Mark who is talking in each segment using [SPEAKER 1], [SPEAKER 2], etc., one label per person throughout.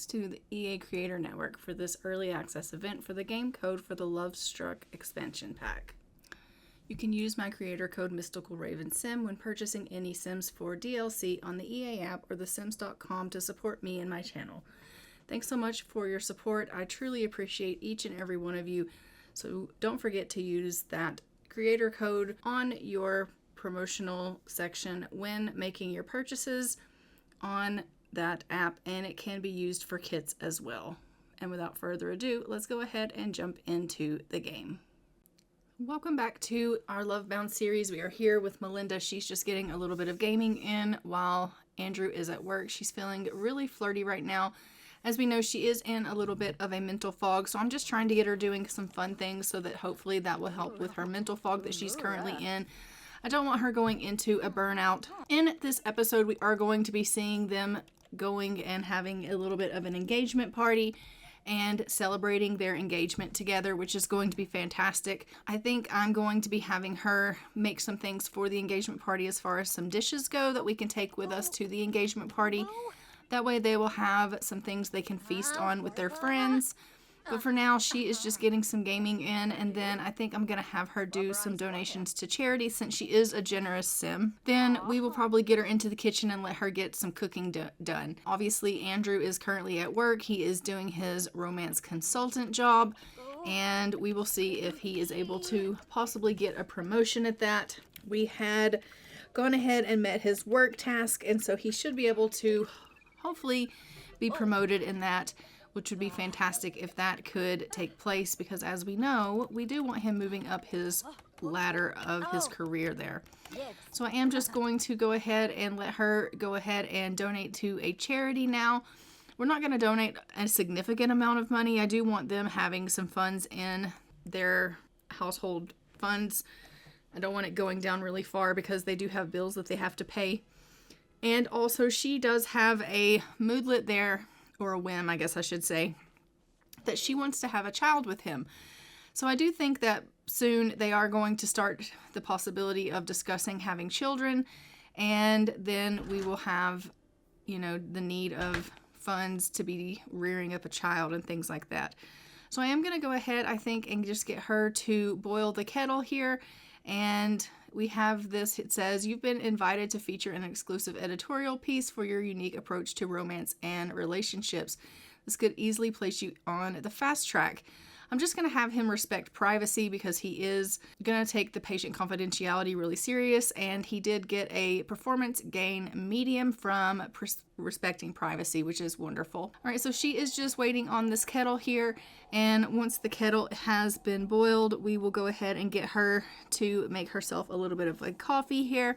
[SPEAKER 1] thanks to the EA Creator Network for this early access event for the game code for the LoveStruck Expansion Pack. You can use my creator code Misticalravensim when purchasing any Sims 4 DLC on the EA app or thesims.com to support me and my channel. Thanks so much for your support. I truly appreciate each and every one of you. So don't forget to use that creator code on your promotional section when making your purchases on that app, and it can be used for kits as well. And without further ado, let's go ahead and jump into the game. Welcome back to our LoveBound series. We are here with Melinda. She's just getting a little bit of gaming in while Andrew is at work. She's feeling really flirty right now. As we know, she is in a little bit of a mental fog, so I'm just trying to get her doing some fun things so that hopefully that will help with her mental fog that she's currently in. I don't want her going into a burnout. In this episode, we are going to be seeing them going and having a little bit of an engagement party and celebrating their engagement together, which is going to be fantastic. I think I'm going to be having her make some things for the engagement party as far as some dishes go that we can take with us to the engagement party. That way they will have some things they can feast on with their friends. But for now, she is just getting some gaming in, and then I think I'm going to have her do some donations to charity since she is a generous sim. Then we will probably get her into the kitchen and let her get some cooking done. Obviously, Andrew is currently at work. He is doing his romance consultant job, and we will see if he is able to possibly get a promotion at that. We had gone ahead and met his work task, and so he should be able to hopefully be promoted in that, which would be fantastic if that could take place, because as we know, we do want him moving up his ladder of his career there. So I am just going to go ahead and let her go ahead and donate to a charity now. We're not going to donate a significant amount of money. I do want them having some funds in their household funds. I don't want it going down really far because they do have bills that they have to pay. And also she does have a moodlet there, or a whim, I guess I should say, that she wants to have a child with him. So I do think that soon they are going to start the possibility of discussing having children, and then we will have, you know, the need of funds to be rearing up a child and things like that. So I am going to go ahead, I think, and just get her to boil the kettle here. And we have this, it says, you've been invited to feature an exclusive editorial piece for your unique approach to romance and relationships. This could easily place you on the fast track. I'm just going to have him respect privacy because he is going to take the patient confidentiality really serious, and he did get a performance gain medium from respecting privacy, which is wonderful. All right, so she is just waiting on this kettle here, and once the kettle has been boiled, we will go ahead and get her to make herself a little bit of a coffee here.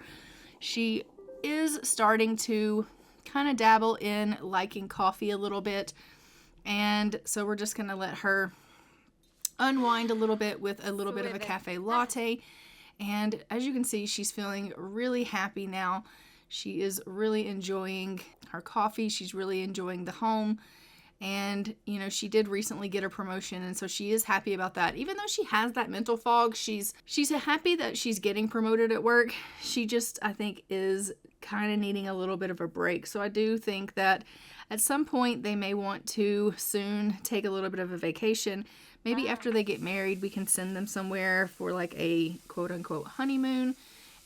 [SPEAKER 1] She is starting to kind of dabble in liking coffee a little bit, and so we're just going to let her unwind a little bit with a little bit of a cafe latte. And as you can see, she's feeling really happy now. She is really enjoying her coffee. She's really enjoying the home. And, you know, she did recently get a promotion, and so she is happy about that. Even though she has that mental fog, she's happy that she's getting promoted at work. She just, I think, is kind of needing a little bit of a break. So I do think that at some point they may want to soon take a little bit of a vacation. Maybe after they get married, we can send them somewhere for like a quote-unquote honeymoon,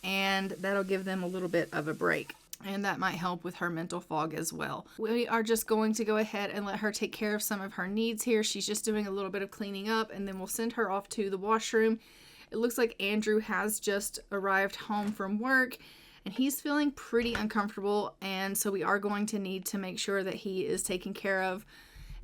[SPEAKER 1] and that'll give them a little bit of a break. And that might help with her mental fog as well. We are just going to go ahead and let her take care of some of her needs here. She's just doing a little bit of cleaning up, and then we'll send her off to the washroom. It looks like Andrew has just arrived home from work, and he's feeling pretty uncomfortable, and so we are going to need to make sure that he is taken care of.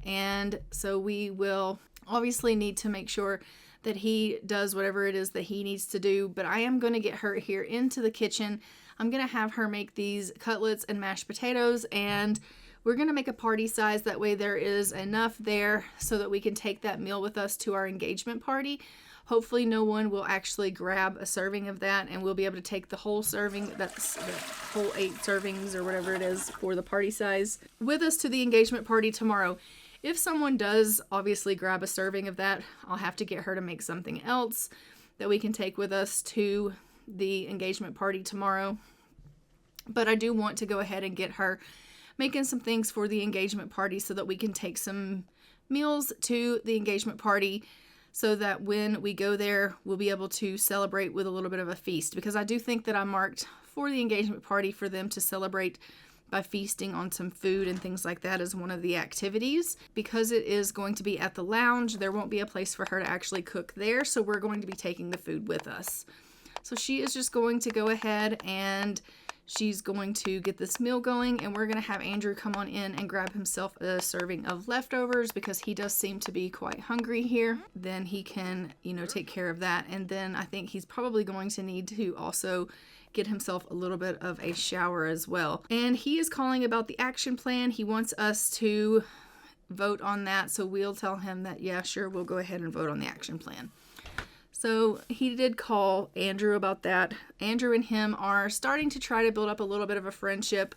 [SPEAKER 1] And so we will obviously need to make sure that he does whatever it is that he needs to do, but I am going to get her here into the kitchen. I'm going to have her make these cutlets and mashed potatoes, and we're going to make a party size. That way there is enough there so that we can take that meal with us to our engagement party. Hopefully no one will actually grab a serving of that, and we'll be able to take the whole serving, that's the whole 8 servings or whatever it is for the party size, with us to the engagement party tomorrow. If someone does obviously grab a serving of that, I'll have to get her to make something else that we can take with us to the engagement party tomorrow. But I do want to go ahead and get her making some things for the engagement party so that we can take some meals to the engagement party so that when we go there, we'll be able to celebrate with a little bit of a feast. Because I do think that I marked for the engagement party for them to celebrate by feasting on some food and things like that as one of the activities. Because it is going to be at the lounge, there won't be a place for her to actually cook there, so we're going to be taking the food with us. So she is just going to go ahead and she's going to get this meal going, and we're going to have Andrew come on in and grab himself a serving of leftovers because he does seem to be quite hungry here. Then he can, take care of that. And then I think he's probably going to need to also get himself a little bit of a shower as well. And he is calling about the action plan. He wants us to vote on that. So we'll tell him that, yeah, sure, we'll go ahead and vote on the action plan. So he did call Andrew about that. Andrew and him are starting to try to build up a little bit of a friendship.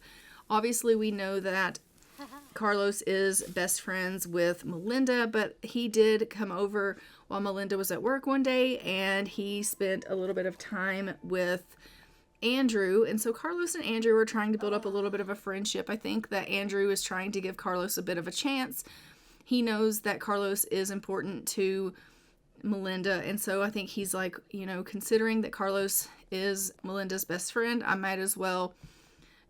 [SPEAKER 1] Obviously, we know that Carlos is best friends with Melinda, but he did come over while Melinda was at work one day, and he spent a little bit of time with Andrew. And so Carlos and Andrew are trying to build up a little bit of a friendship. I think that Andrew is trying to give Carlos a bit of a chance. He knows that Carlos is important to Melinda, and so I think he's like, considering that Carlos is Melinda's best friend, I might as well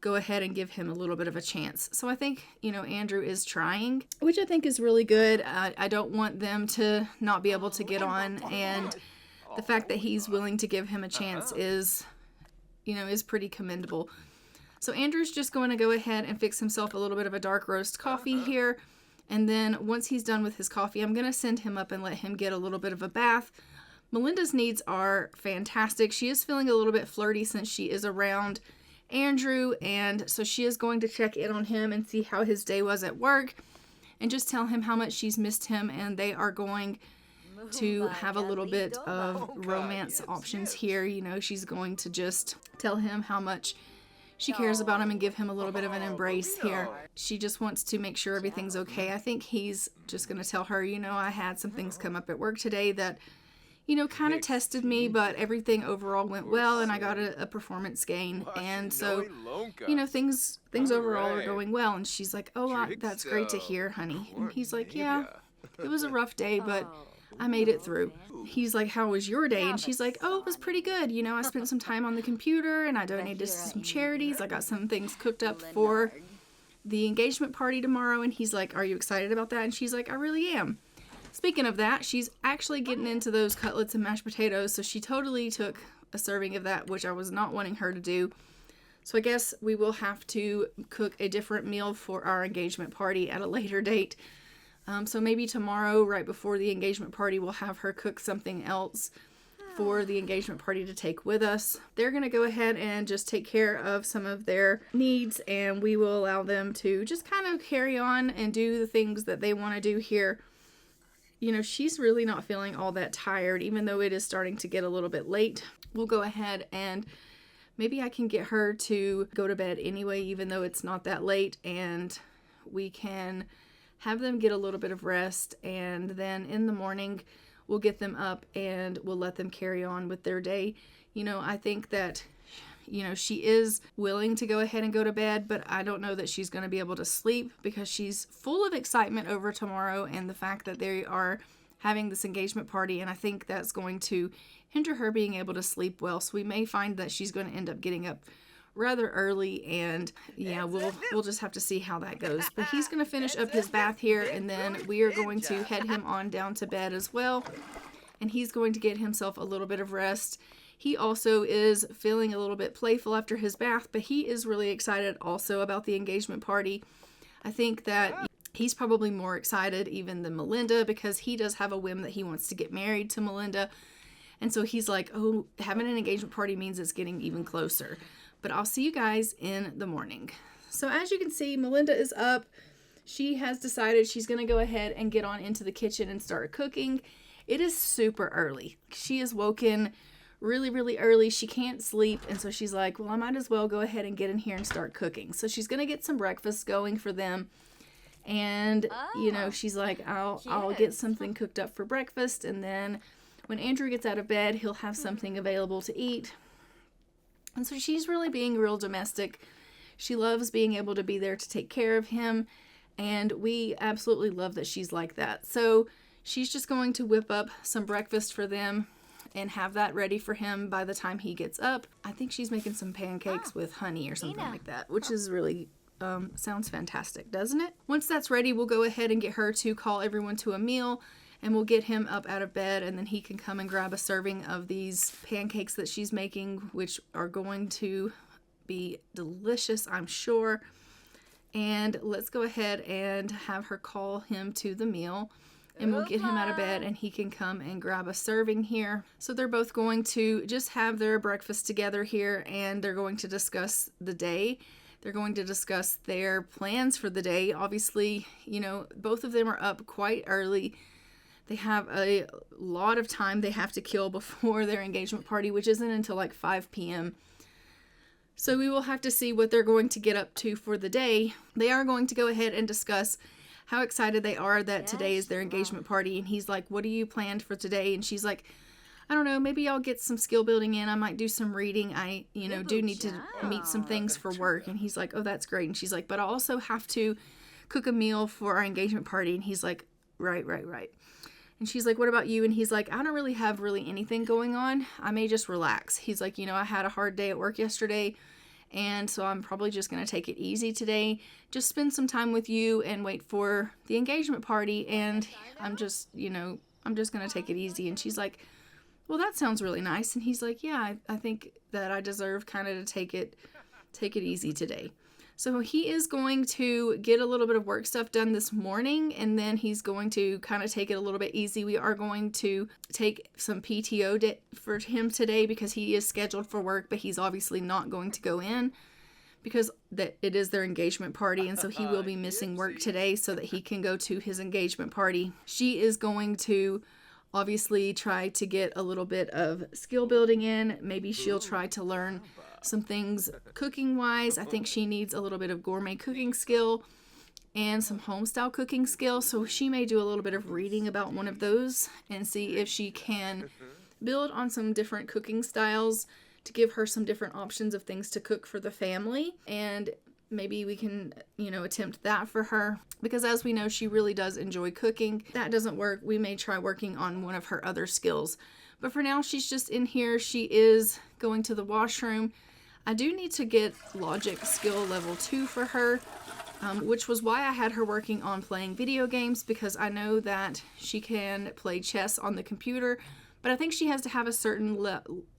[SPEAKER 1] go ahead and give him a little bit of a chance. So I think, Andrew is trying, which I think is really good. I don't want them to not be able to get on, and the fact that he's willing to give him a chance is pretty commendable. So Andrew's just going to go ahead and fix himself a little bit of a dark roast coffee here. And then once he's done with his coffee, I'm going to send him up and let him get a little bit of a bath. Melinda's needs are fantastic. She is feeling a little bit flirty since she is around Andrew. And so she is going to check in on him and see how his day was at work and just tell him how much she's missed him. And they are going to have a little bit of romance options here. She's going to just tell him how much she cares about him and give him a little bit of an embrace here. She just wants to make sure everything's okay. I think he's just going to tell her, I had some things come up at work today that, kind of tested me, but everything overall went well and I got a performance gain. And so, things overall are going well. And she's like, oh, that's great to hear, honey. And he's like, yeah, it was a rough day, but I made it through. He's like, how was your day? And she's like, oh, it was pretty good. I spent some time on the computer and I donated to some charities. I got some things cooked up for the engagement party tomorrow. And he's like, are you excited about that? And she's like, I really am. Speaking of that, she's actually getting into those cutlets and mashed potatoes. So she totally took a serving of that, which I was not wanting her to do. So I guess we will have to cook a different meal for our engagement party at a later date. So maybe tomorrow, right before the engagement party, we'll have her cook something else for the engagement party to take with us. They're going to go ahead and just take care of some of their needs, and we will allow them to just kind of carry on and do the things that they want to do here. She's really not feeling all that tired, even though it is starting to get a little bit late. We'll go ahead and maybe I can get her to go to bed anyway, even though it's not that late, and we can have them get a little bit of rest, and then in the morning we'll get them up and we'll let them carry on with their day. I think that, she is willing to go ahead and go to bed, but I don't know that she's going to be able to sleep because she's full of excitement over tomorrow and the fact that they are having this engagement party, and I think that's going to hinder her being able to sleep well. So we may find that she's going to end up getting up rather early, and yeah, we'll just have to see how that goes. But he's going to finish up his bath here, and then we are going to head him on down to bed as well, and he's going to get himself a little bit of rest. He also is feeling a little bit playful after his bath, but he is really excited also about the engagement party. I think that he's probably more excited even than Melinda because he does have a whim that he wants to get married to Melinda, and so he's like, oh, having an engagement party means it's getting even closer. But I'll see you guys in the morning. So as you can see, Melinda is up. She has decided she's going to go ahead and get on into the kitchen and start cooking. It is super early. She is woken really, really early. She can't sleep. And so she's like, well, I might as well go ahead and get in here and start cooking. So she's going to get some breakfast going for them. And, she's like, I'll get something cooked up for breakfast. And then when Andrew gets out of bed, he'll have something available to eat. And so she's really being real domestic. She loves being able to be there to take care of him, and we absolutely love that she's like that. So she's just going to whip up some breakfast for them and have that ready for him by the time he gets up. I think she's making some pancakes with honey or something like that, which is really sounds fantastic, doesn't it? Once that's ready, we'll go ahead and get her to call everyone to a meal, and we'll get him up out of bed, and then he can come and grab a serving of these pancakes that she's making, which are going to be delicious, I'm sure. And let's go ahead and have her call him to the meal, and we'll get him out of bed and he can come and grab a serving here. So they're both going to just have their breakfast together here, and they're going to discuss the day. They're going to discuss their plans for the day. Obviously, you know, both of them are up quite early. They have a lot of time they have to kill before their engagement party, which isn't until like 5 p.m. So we will have to see what they're going to get up to for the day. They are going to go ahead and discuss how excited they are that today is their engagement party. And he's like, what do you planned for today? And she's like, I don't know, maybe I'll get some skill building in. I might do some reading. I, do need to meet some things for work. And he's like, oh, that's great. And she's like, but I also have to cook a meal for our engagement party. And he's like, right. And she's like, what about you? And he's like, I don't really have anything going on. I may just relax. He's like, I had a hard day at work yesterday, and so I'm probably just going to take it easy today. Just spend some time with you and wait for the engagement party. And I'm just going to take it easy. And she's like, well, that sounds really nice. And he's like, yeah, I think that I deserve kind of to take it easy today. So he is going to get a little bit of work stuff done this morning, and then he's going to kind of take it a little bit easy. We are going to take some PTO for him today because he is scheduled for work, but he's obviously not going to go in because it is their engagement party, and so he will be missing work today so that he can go to his engagement party. She is going to obviously try to get a little bit of skill building in. Maybe she'll try to learn some things cooking wise. I think she needs a little bit of gourmet cooking skill and some homestyle cooking skill. So she may do a little bit of reading about one of those and see if she can build on some different cooking styles to give her some different options of things to cook for the family. And maybe we can, attempt that for her, because as we know, she really does enjoy cooking. If that doesn't work, we may try working on one of her other skills. But for now, she's just in here. She is going to the washroom. I do need to get logic skill level 2 for her, which was why I had her working on playing video games, because I know that she can play chess on the computer, but I think she has to have a certain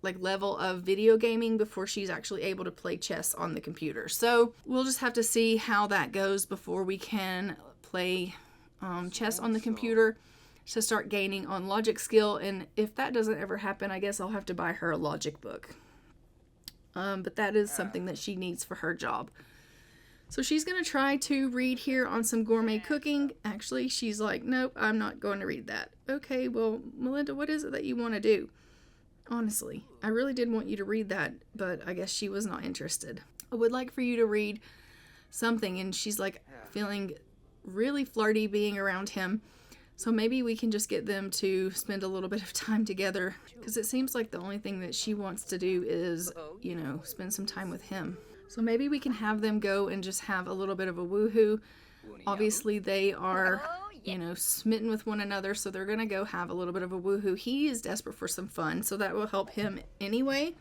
[SPEAKER 1] level of video gaming before she's actually able to play chess on the computer. So we'll just have to see how that goes before we can play chess on the computer to start gaining on logic skill. And if that doesn't ever happen, I guess I'll have to buy her a logic book. But that is something that she needs for her job. So she's going to try to read here on some gourmet cooking. Actually, she's like, nope, I'm not going to read that. Okay, well, Melinda, what is it that you want to do? Honestly, I really did want you to read that, but I guess she was not interested. I would like for you to read something. And she's like feeling really flirty being around him. So maybe we can just get them to spend a little bit of time together, because it seems like the only thing that she wants to do is, spend some time with him. So maybe we can have them go and just have a little bit of a woohoo. Obviously, they are, smitten with one another, so they're going to go have a little bit of a woohoo. He is desperate for some fun, so that will help him anyway.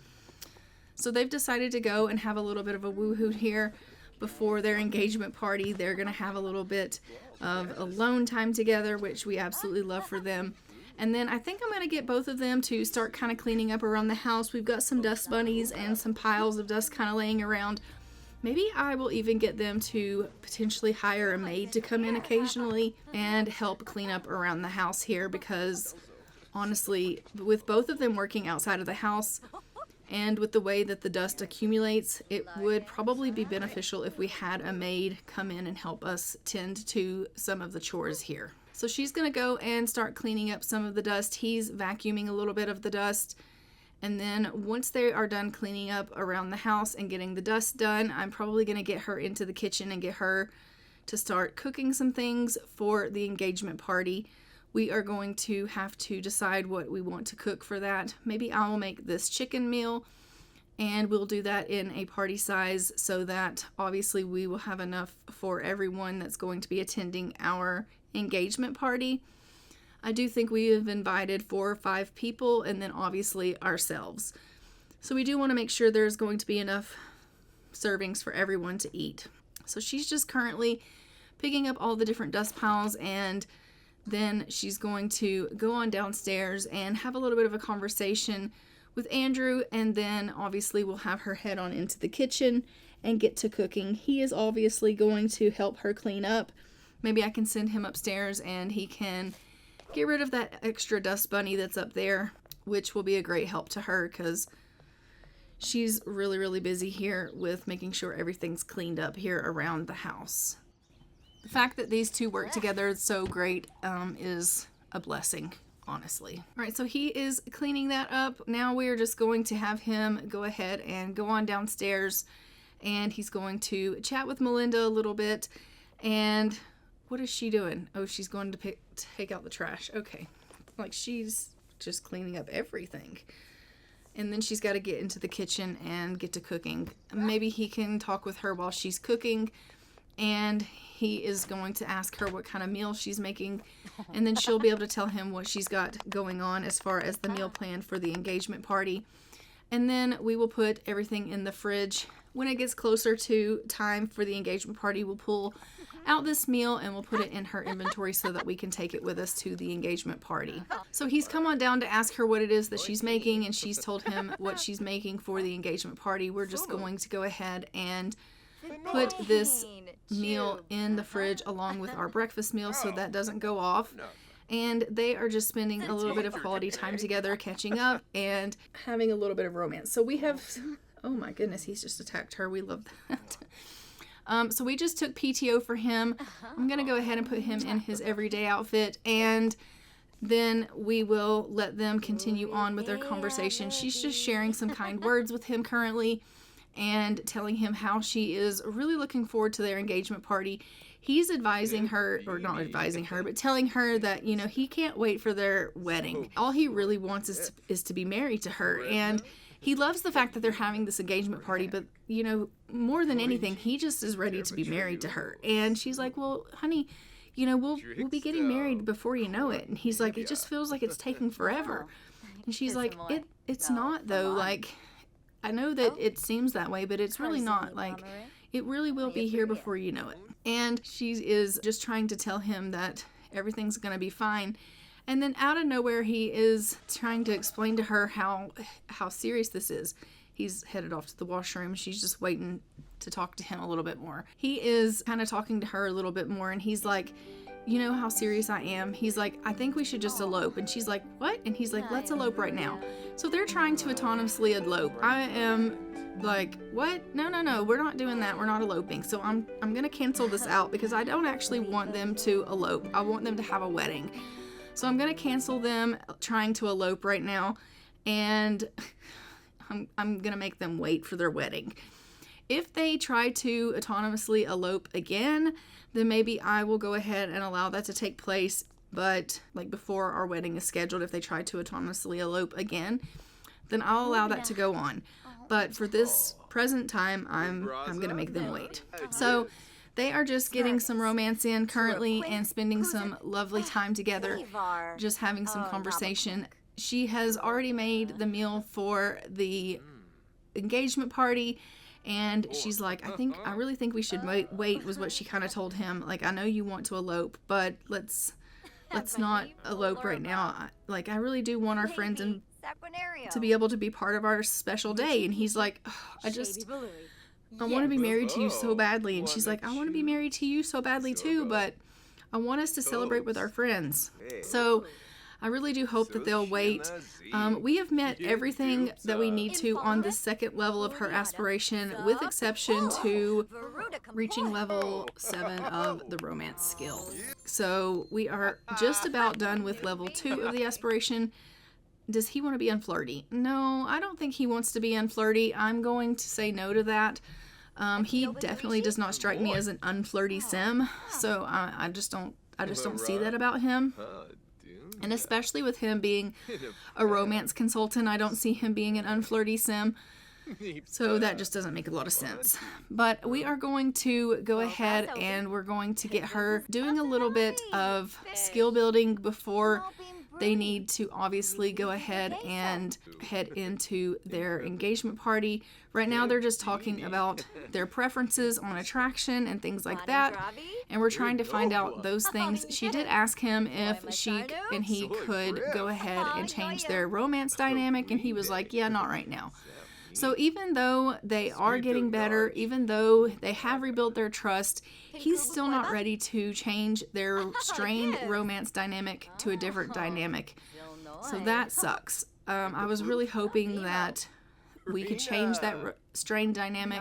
[SPEAKER 1] So they've decided to go and have a little bit of a woohoo here before their engagement party. They're going to have a little bit of alone time together, which we absolutely love for them. And then I think I'm going to get both of them to start kind of cleaning up around the house. We've got some dust bunnies and some piles of dust kind of laying around. Maybe I will even get them to potentially hire a maid to come in occasionally and help clean up around the house here, because honestly, with both of them working outside of the house and with the way that the dust accumulates, it would probably be beneficial if we had a maid come in and help us tend to some of the chores here. So she's going to go and start cleaning up some of the dust. He's vacuuming a little bit of the dust. And then once they are done cleaning up around the house and getting the dust done, I'm probably going to get her into the kitchen and get her to start cooking some things for the engagement party. We are going to have to decide what we want to cook for that. Maybe I will make this chicken meal, And we'll do that in a party size so that obviously we will have enough for everyone that's going to be attending our engagement party. I do think we have invited 4 or 5 people, and then obviously ourselves. So we do want to make sure there's going to be enough servings for everyone to eat. So she's just currently picking up all the different dust piles, and then she's going to go on downstairs and have a little bit of a conversation with Andrew, and then obviously we'll have her head on into the kitchen and get to cooking. He is obviously going to help her clean up. Maybe I can send him upstairs and he can get rid of that extra dust bunny that's up there, which will be a great help to her because she's really, really busy here with making sure everything's cleaned up here around the house. The fact that these two work together so great is a blessing, honestly. All right, so he is cleaning that up. Now we're just going to have him go ahead and go on downstairs, and he's going to chat with Melinda a little bit. And what is she doing? Oh, she's going to take out the trash. Okay, like she's just cleaning up everything. And then she's got to get into the kitchen and get to cooking. Maybe he can talk with her while she's cooking, and he is going to ask her what kind of meal she's making, and then she'll be able to tell him what she's got going on as far as the meal plan for the engagement party. And then we will put everything in the fridge. When it gets closer to time for the engagement party, we'll pull out this meal and we'll put it in her inventory so that we can take it with us to the engagement party. So he's come on down to ask her what it is that she's making, and she's told him what she's making for the engagement party. We're just going to go ahead and put this meal in the fridge along with our breakfast meal so that doesn't go off. And they are just spending a little bit of quality time together, catching up and having a little bit of romance. So we have, oh my goodness, he's just attacked her. We love that. So we just took PTO for him. I'm going to go ahead and put him in his everyday outfit, and then we will let them continue on with their conversation. She's just sharing some kind words with him currently and telling him how she is really looking forward to their engagement party. He's advising her, or not advising her, but telling her that, you know, he can't wait for their wedding. All he really wants is to be married to her. And he loves the fact that they're having this engagement party, but, you know, more than anything, he just is ready to be married to her. And she's like, well, honey, you know, we'll be getting married before you know it. And he's like, it just feels like it's taking forever. And she's like, it's not, though. Like, I know that it seems that way, but it's really not. Like, it really will be here before you know it. And she is just trying to tell him that everything's going to be fine. And then out of nowhere, he is trying to explain to her how serious this is. He's headed off to the washroom. She's just waiting to talk to him a little bit more. He is kind of talking to her a little bit more, and he's like, you know how serious I am? He's like, I think we should just elope. And she's like, what? And he's like, let's elope right now. So they're trying to autonomously elope. I am like, what? No, we're not doing that. We're not eloping. So I'm going to cancel this out because I don't actually want them to elope. I want them to have a wedding. So I'm going to cancel them trying to elope right now, and I'm going to make them wait for their wedding. If they try to autonomously elope again, then maybe I will go ahead and allow that to take place, but like before our wedding is scheduled, if they try to autonomously elope again, then I'll allow that to go on. But for this present time, I'm going to make them wait. So they are just getting some romance in currently and spending some lovely time together, just having some conversation. She has already made the meal for the engagement party, and she's like, I really think we should wait, was what she kind of told him. Like, I know you want to elope, but let's not elope right now. Like, I really do want our friends to be able to be part of our special day. And he's like, I want to be married to you so badly. And she's like, I want to be married to you so badly too, but I want us to celebrate with our friends. So I really do hope that they'll wait. We have met everything that we need to on the second level of her aspiration, with exception to reaching level 7 of the romance skill. So we are just about done with level 2 of the aspiration. Does he want to be unflirty? No, I don't think he wants to be unflirty. I'm going to say no to that. He definitely does not strike me as an unflirty sim, so I just don't see that about him. And especially with him being a romance consultant, I don't see him being an unflirty sim. So that just doesn't make a lot of sense. But we are going to go ahead and we're going to get her doing a little bit of skill building before they need to obviously go ahead and head into their engagement party. Right now they're just talking about their preferences on attraction and things like that. And we're trying to find out those things. She did ask him if she and he could go ahead and change their romance dynamic, and he was like, yeah, not right now. So even though they are getting better, even though they have rebuilt their trust, he's still not ready to change their strained romance dynamic to a different dynamic. So that sucks. I was really hoping that we could change that strained dynamic,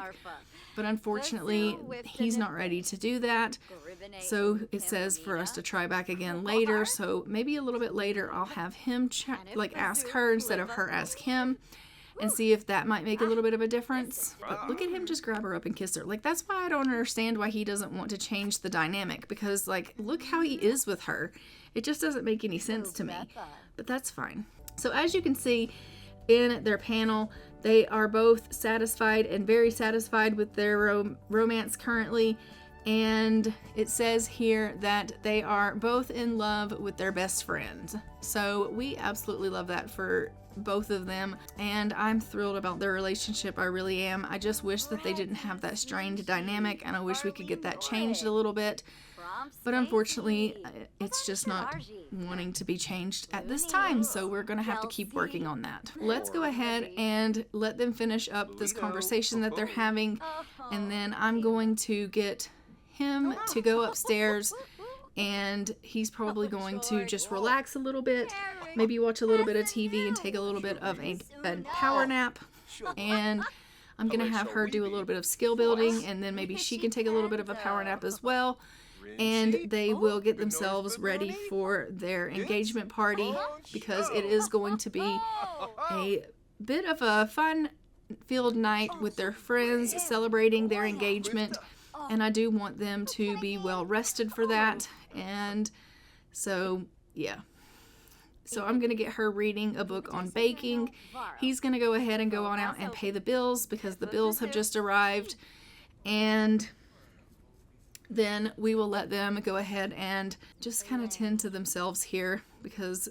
[SPEAKER 1] but unfortunately, he's not ready to do that. So it says for us to try back again later. So maybe a little bit later, I'll have him ask her instead of her ask him, and see if that might make a little bit of a difference. But look at him just grab her up and kiss her. Like, that's why I don't understand why he doesn't want to change the dynamic, because, like, look how he is with her. It just doesn't make any sense to me, but that's fine. So as you can see in their panel, they are both satisfied and very satisfied with their romance currently. And it says here that they are both in love with their best friend. So we absolutely love that for both of them, and I'm thrilled about their relationship. I really am. I just wish that they didn't have that strained dynamic, and I wish we could get that changed a little bit, but unfortunately it's just not wanting to be changed at this time, so we're gonna have to keep working on that. Let's go ahead and let them finish up this conversation that they're having, and then I'm going to get him to go upstairs, and he's probably going to just relax a little bit, maybe watch a little bit of TV and take a little bit of a power nap. And I'm gonna have her do a little bit of skill building, and then maybe she can take a little bit of a power nap as well, and they will get themselves ready for their engagement party, because it is going to be a bit of a fun-filled night with their friends celebrating their engagement. And I do want them to be well rested for that. And so, yeah. So I'm going to get her reading a book on baking. He's going to go ahead and go on out and pay the bills, because the bills have just arrived. And then we will let them go ahead and just kind of tend to themselves here, because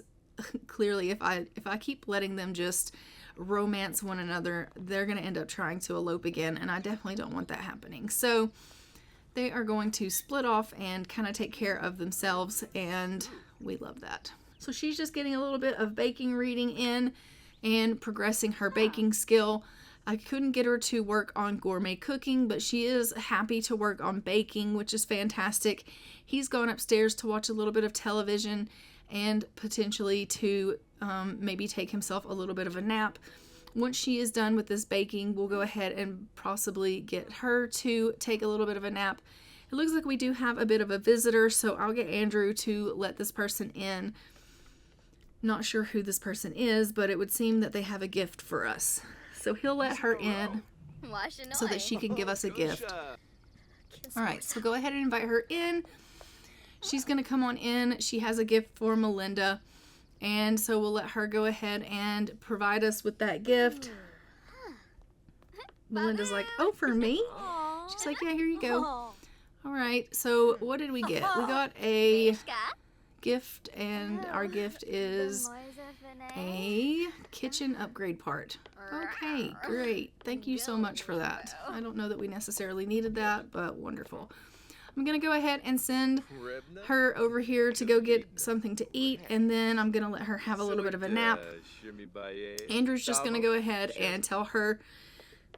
[SPEAKER 1] clearly if I keep letting them just romance one another, they're going to end up trying to elope again, and I definitely don't want that happening. So they are going to split off and kind of take care of themselves, and we love that. So she's just getting a little bit of baking reading in and progressing her baking skill. I couldn't get her to work on gourmet cooking, but she is happy to work on baking, which is fantastic. He's gone upstairs to watch a little bit of television and potentially to maybe take himself a little bit of a nap. Once she is done with this baking, we'll go ahead and possibly get her to take a little bit of a nap. It looks like we do have a bit of a visitor, so I'll get Andrew to let this person in. Not sure who this person is, but it would seem that they have a gift for us. So he'll let her in so that she can give us a gift. All right, so go ahead and invite her in. She's going to come on in. She has a gift for Melinda. And so we'll let her go ahead and provide us with that gift. Melinda's like, oh, for me? She's like, yeah, here you go. All right, so what did we get? We got a gift, and our gift is a kitchen upgrade part. Okay, great. Thank you so much for that. I don't know that we necessarily needed that, but wonderful. I'm going to go ahead and send her over here to go get something to eat, and then I'm going to let her have a little bit of a nap. Andrew's just going to go ahead and tell her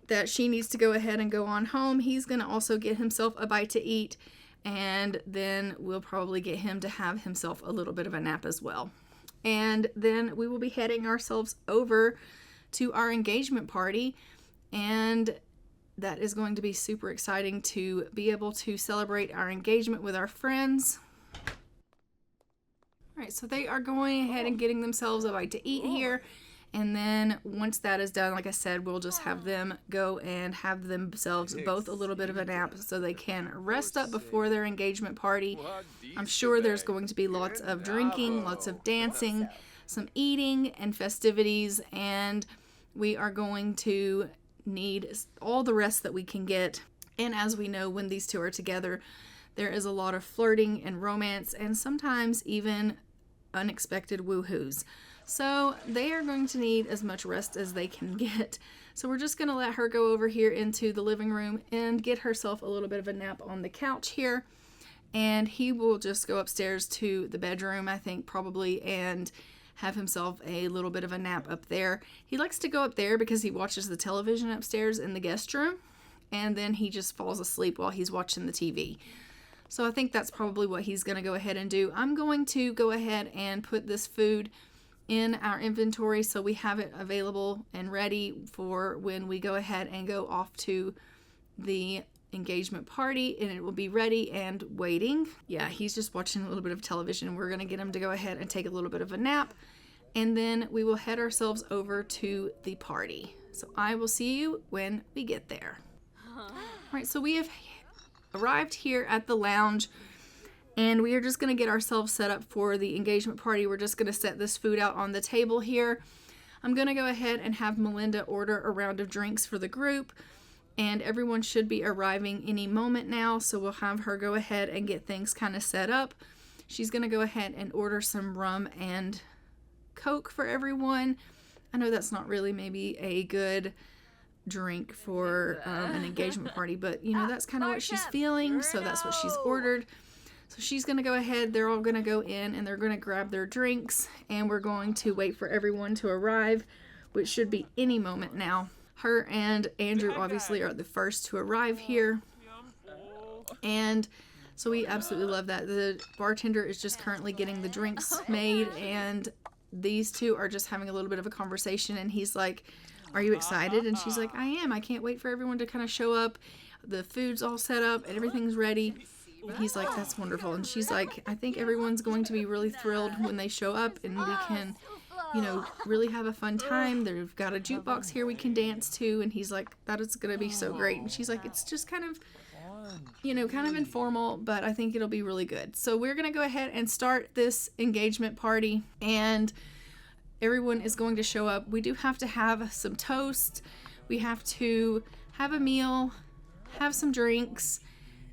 [SPEAKER 1] that she needs to go ahead and go on home. He's going to also get himself a bite to eat, and then we'll probably get him to have himself a little bit of a nap as well. And then we will be heading ourselves over to our engagement party, and that is going to be super exciting to be able to celebrate our engagement with our friends. All right, so they are going ahead and getting themselves a bite to eat here. And then once that is done, like I said, we'll just have them go and have themselves both a little bit of a nap so they can rest up before their engagement party. I'm sure there's going to be lots of drinking, lots of dancing, some eating and festivities, and we are going to need all the rest that we can get. And as we know, when these two are together, there is a lot of flirting and romance and sometimes even unexpected woohoos. So they are going to need as much rest as they can get. So we're just going to let her go over here into the living room and get herself a little bit of a nap on the couch here. And he will just go upstairs to the bedroom, I think, probably, and have himself a little bit of a nap up there. He likes to go up there because he watches the television upstairs in the guest room, and then he just falls asleep while he's watching the TV. So I think that's probably what he's going to go ahead and do. I'm going to go ahead and put this food in our inventory so we have it available and ready for when we go ahead and go off to the engagement party, and it will be ready and waiting. Yeah, he's just watching a little bit of television. We're going to get him to go ahead and take a little bit of a nap, and then we will head ourselves over to the party. So I will see you when we get there. All right, so we have arrived here at the lounge, and we are just going to get ourselves set up for the engagement party. We're just going to set this food out on the table here. I'm going to go ahead and have Melinda order a round of drinks for the group, and everyone should be arriving any moment now, so we'll have her go ahead and get things kind of set up. She's going to go ahead and order some rum and Coke for everyone. I know that's not really maybe a good drink for an engagement party, but you know, that's kind of what she's feeling, so that's what she's ordered. So she's going to go ahead, they're all going to go in and they're going to grab their drinks, and we're going to wait for everyone to arrive, which should be any moment now. Her and Andrew obviously are the first to arrive here, and so we absolutely love that. The bartender is just currently getting the drinks made, and these two are just having a little bit of a conversation, and he's like, "Are you excited?" And she's like, "I am. I can't wait for everyone to kind of show up. The food's all set up and everything's ready." And he's like, "That's wonderful." And she's like, "I think everyone's going to be really thrilled when they show up, and we can, you know, really have a fun time. They've got a jukebox here we can dance to." And he's like, "That is going to be so great." And she's like, "It's just kind of, you know, kind of informal, but I think it'll be really good." So we're going to go ahead and start this engagement party, and everyone is going to show up. We do have to have some toast. We have to have a meal, have some drinks,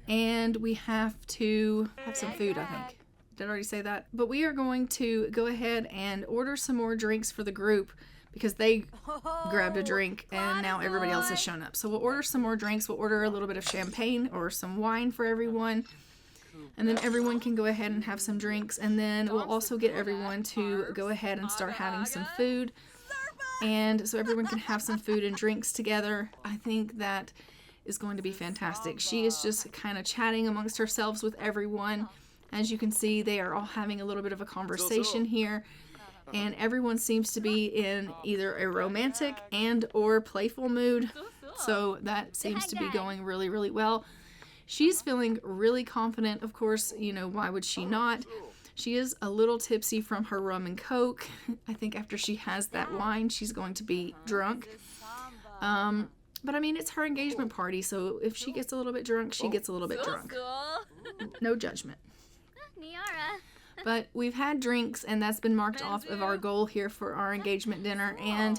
[SPEAKER 1] and we have to have some food, I think. Did I already say that? But we are going to go ahead and order some more drinks for the group because they grabbed a drink and now everybody else has shown up. So we'll order some more drinks. We'll order a little bit of champagne or some wine for everyone. And then everyone can go ahead and have some drinks. And then we'll also get everyone to go ahead and start having some food. And so everyone can have some food and drinks together. I think that is going to be fantastic. She is just kind of chatting amongst herself with everyone. As you can see, they are all having a little bit of a conversation here, and everyone seems to be in either a romantic and or playful mood, so that seems to be going really, really well. She's feeling really confident, of course, you know, why would she not? She is a little tipsy from her rum and Coke. I think after she has that wine, she's going to be drunk. But I mean, it's her engagement party, so if she gets a little bit drunk, she gets a little bit drunk. No judgment. But we've had drinks, and that's been marked off of our goal here for our engagement dinner, and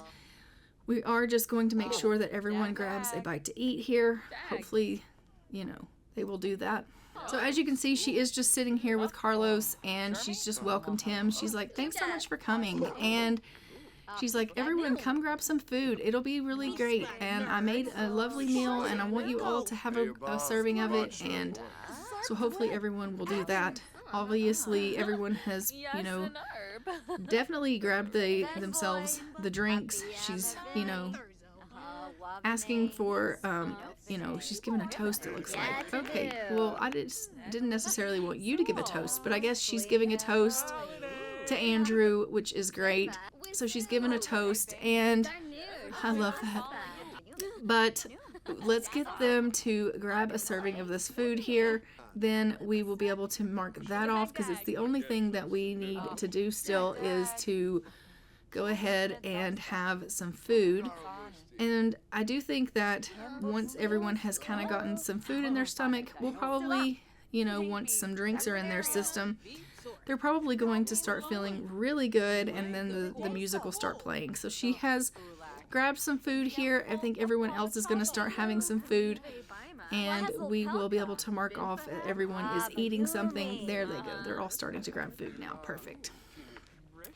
[SPEAKER 1] we are just going to make sure that everyone grabs a bite to eat here. Hopefully, you know, they will do that. So as you can see, she is just sitting here with Carlos, and she's just welcomed him. She's like, "Thanks so much for coming." And she's like, "Everyone come grab some food. It'll be really great. And I made a lovely meal, and I want you all to have a serving of it." And so hopefully everyone will do that. Obviously, everyone has, you know, definitely grabbed themselves the drinks. She's, you know, asking for, you know, she's giving a toast, it looks like. Okay, well, I didn't necessarily want you to give a toast, but I guess she's giving a toast to Andrew, which is great. So she's given a toast, and I love that. But let's get them to grab a serving of this food here. Then we will be able to mark that off, because it's the only thing that we need to do still is to go ahead and have some food. And I do think that once everyone has kind of gotten some food in their stomach, we'll probably, you know, once some drinks are in their system, they're probably going to start feeling really good, and then the music will start playing. So she has grab some food here. I think everyone else is going to start having some food, and we will be able to mark off that everyone is eating something. There they go. They're all starting to grab food now. Perfect.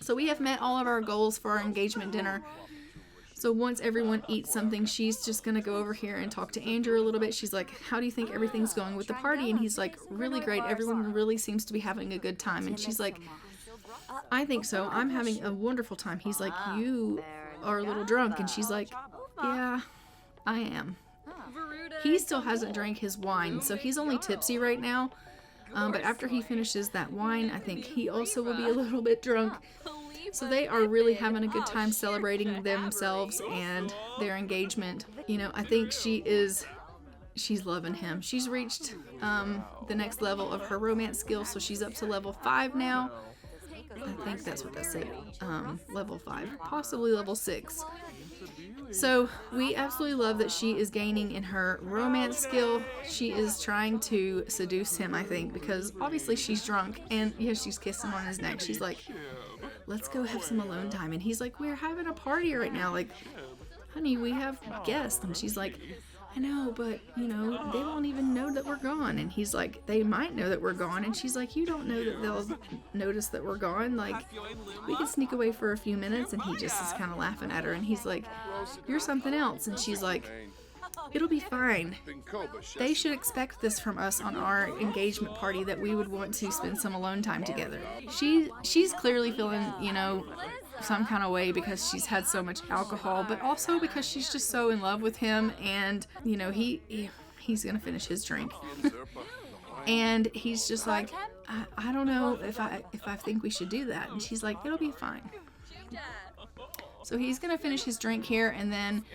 [SPEAKER 1] So we have met all of our goals for our engagement dinner. So once everyone eats something, she's just going to go over here and talk to Andrew a little bit. She's like, how do you think everything's going with the party? And he's like, really great. Everyone really seems to be having a good time. And she's like, I think so. I'm having a wonderful time. He's like, you are a little drunk. And she's like, yeah, I am. He still hasn't drank his wine, so he's only tipsy right now. But after he finishes that wine, I think he also will be a little bit drunk. So they are really having a good time celebrating themselves and their engagement. You know, I think she's loving him. She's reached the next level of her romance skills, so she's up to level 5 now. I think that's what that said. Level 5, possibly level 6. So we absolutely love that she is gaining in her romance skill. She is trying to seduce him, I think, because obviously she's drunk, and yeah, she's kissing on his neck. She's like, let's go have some alone time. And he's like, we're having a party right now. Like, honey, we have guests. And she's like, I know, but, you know, they won't even know that we're gone. And he's like, they might know that we're gone. And she's like, you don't know that they'll notice that we're gone. Like, we could sneak away for a few minutes. And he just is kind of laughing at her. And he's like, you're something else. And she's like, it'll be fine. They should expect this from us on our engagement party, that we would want to spend some alone time together. She's clearly feeling, you know, some kind of way because she's had so much alcohol, but also because she's just so in love with him, and you know, he's gonna finish his drink. And he's just like, I don't know if I think we should do that. And she's like, it'll be fine. So he's gonna finish his drink here, and then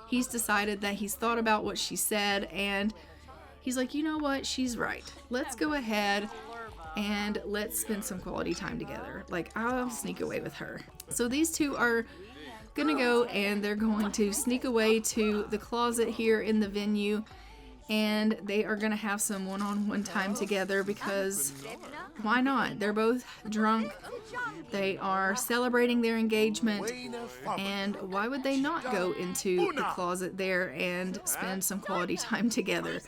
[SPEAKER 1] he's decided that he's thought about what she said, and he's like, you know what, she's right. Let's go ahead and let's spend some quality time together. Like, I'll sneak away with her. So these two are gonna go, and they're going to sneak away to the closet here in the venue, and they are gonna have some one-on-one time together, because why not? They're both drunk. They are celebrating their engagement, and why would they not go into the closet there and spend some quality time together?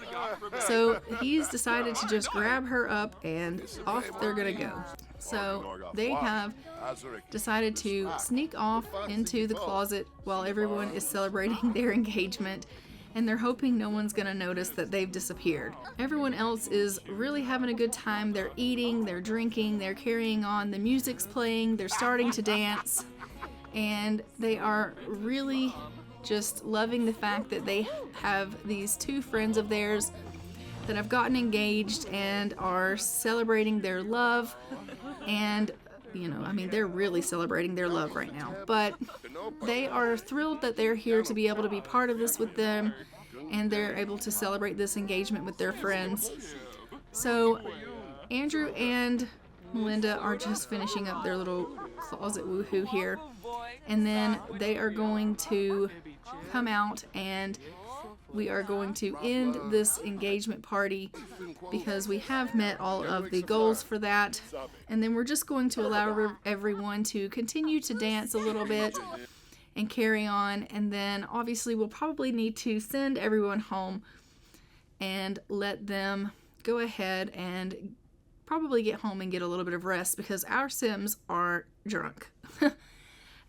[SPEAKER 1] So he's decided to just grab her up, and off they're gonna go. So they have decided to sneak off into the closet while everyone is celebrating their engagement, and they're hoping no one's gonna notice that they've disappeared. Everyone else is really having a good time. They're eating, they're drinking, they're carrying on, the music's playing, they're starting to dance, and they are really just loving the fact that they have these two friends of theirs that have gotten engaged and are celebrating their love. And you know, I mean, they're really celebrating their love right now, but they are thrilled that they're here to be able to be part of this with them, and they're able to celebrate this engagement with their friends. So Andrew and Melinda are just finishing up their little closet woohoo here, and then they are going to come out, and we are going to end this engagement party because we have met all of the goals for that. And then we're just going to allow everyone to continue to dance a little bit and carry on. And then obviously we'll probably need to send everyone home and let them go ahead and probably get home and get a little bit of rest, because our Sims are drunk.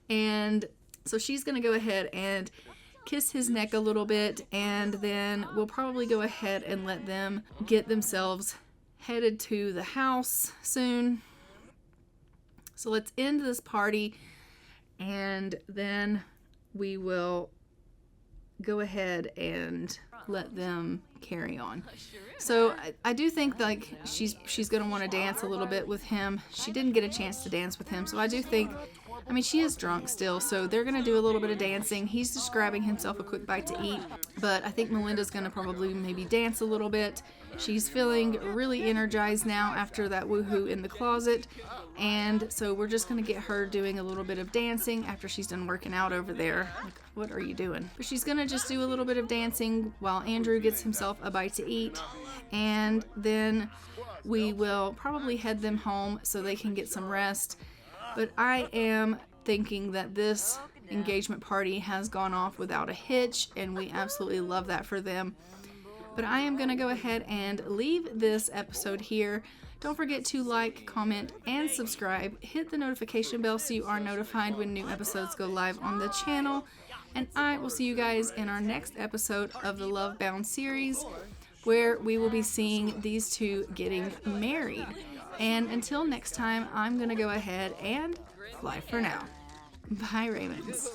[SPEAKER 1] And so she's going to go ahead and kiss his neck a little bit, and then we'll probably go ahead and let them get themselves headed to the house soon. So let's end this party, and then we will go ahead and let them carry on. So I do think like she's gonna want to dance a little bit with him. She didn't get a chance to dance with him, so I do think, I mean, she is drunk still, so they're going to do a little bit of dancing. He's just grabbing himself a quick bite to eat, but I think Melinda's going to probably maybe dance a little bit. She's feeling really energized now after that woohoo in the closet, and so we're just going to get her doing a little bit of dancing after she's done working out over there. Like, what are you doing? But she's going to just do a little bit of dancing while Andrew gets himself a bite to eat, and then we will probably head them home so they can get some rest. But I am thinking that this engagement party has gone off without a hitch, and we absolutely love that for them. But I am going to go ahead and leave this episode here. Don't forget to like, comment, and subscribe. Hit the notification bell so you are notified when new episodes go live on the channel. And I will see you guys in our next episode of the LoveBound series, where we will be seeing these two getting married. And until next time, I'm going to go ahead and fly for now. Bye, Ravens.